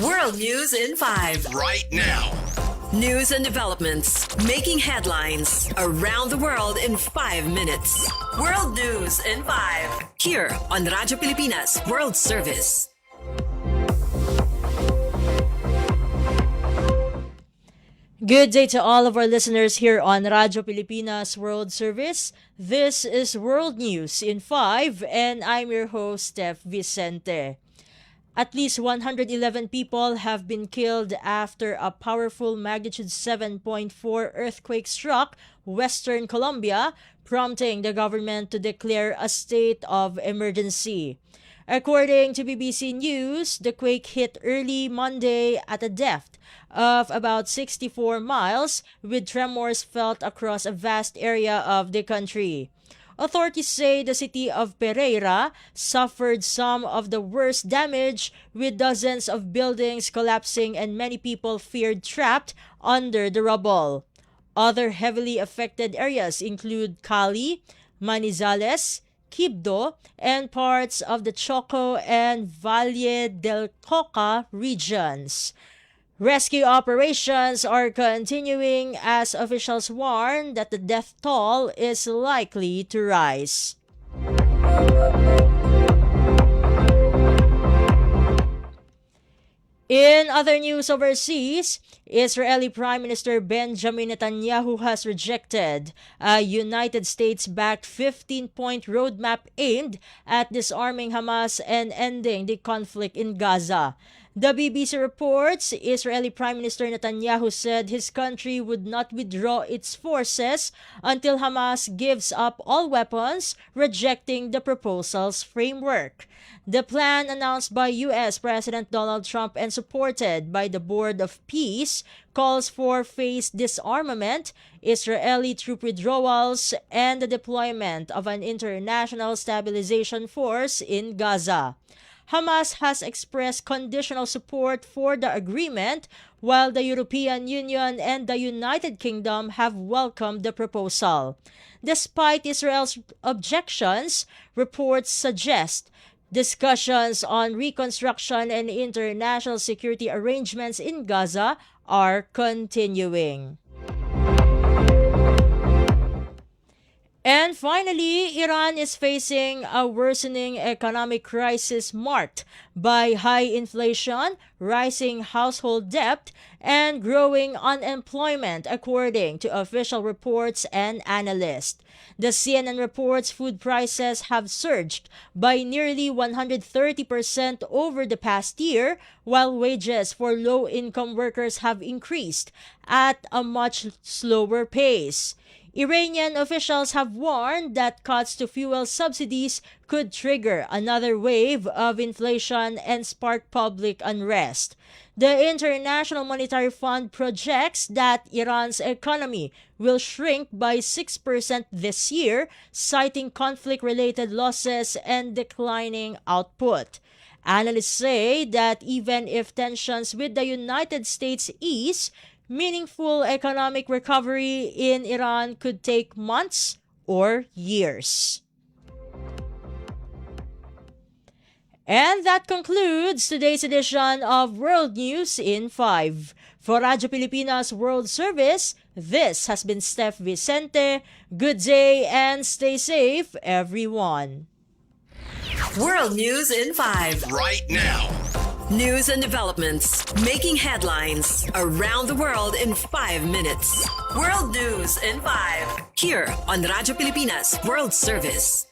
World News in 5. Right now. News and developments making headlines around the world in 5 minutes. World News in 5. Here on Radyo Pilipinas World Service. Good day to all of our listeners here on Radyo Pilipinas World Service. This is World News in 5 and I'm your host, Steph Vicente. At least 111 people have been killed after a powerful magnitude 7.4 earthquake struck Western Colombia, prompting the government to declare a state of emergency. According to BBC News, the quake hit early Monday at a depth of about 64 miles, with tremors felt across a vast area of the country. Authorities say the city of Pereira suffered some of the worst damage, with dozens of buildings collapsing and many people feared trapped under the rubble. Other heavily affected areas include Cali, Manizales, Quibdó, and parts of the Choco and Valle del Cauca regions. Rescue operations are continuing as officials warn that the death toll is likely to rise. In other news overseas, Israeli Prime Minister Benjamin Netanyahu has rejected a United States-backed 15-point roadmap aimed at disarming Hamas and ending the conflict in Gaza. The BBC reports Israeli Prime Minister Netanyahu said his country would not withdraw its forces until Hamas gives up all weapons, rejecting the proposal's framework. The plan, announced by U.S. President Donald Trump and supported by the Board of Peace, calls for phased disarmament, Israeli troop withdrawals, and the deployment of an international stabilization force in Gaza. Hamas has expressed conditional support for the agreement, while the European Union and the United Kingdom have welcomed the proposal. Despite Israel's objections, reports suggest discussions on reconstruction and international security arrangements in Gaza are continuing. And finally, Iran is facing a worsening economic crisis marked by high inflation, rising household debt, and growing unemployment, according to official reports and analysts. The CNN reports food prices have surged by nearly 130% over the past year, while wages for low-income workers have increased at a much slower pace. Iranian officials have warned that cuts to fuel subsidies could trigger another wave of inflation and spark public unrest. The International Monetary Fund projects that Iran's economy will shrink by 6% this year, citing conflict-related losses and declining output. Analysts say that even if tensions with the United States ease, meaningful economic recovery in Iran could take months or years. And that concludes today's edition of World News in 5. For Radyo Pilipinas World Service, this has been Steph Vicente. Good day and stay safe, everyone. World News in 5. Right now. News and developments making headlines around the world in 5 minutes. World News in 5. Here on Radyo Pilipinas World Service.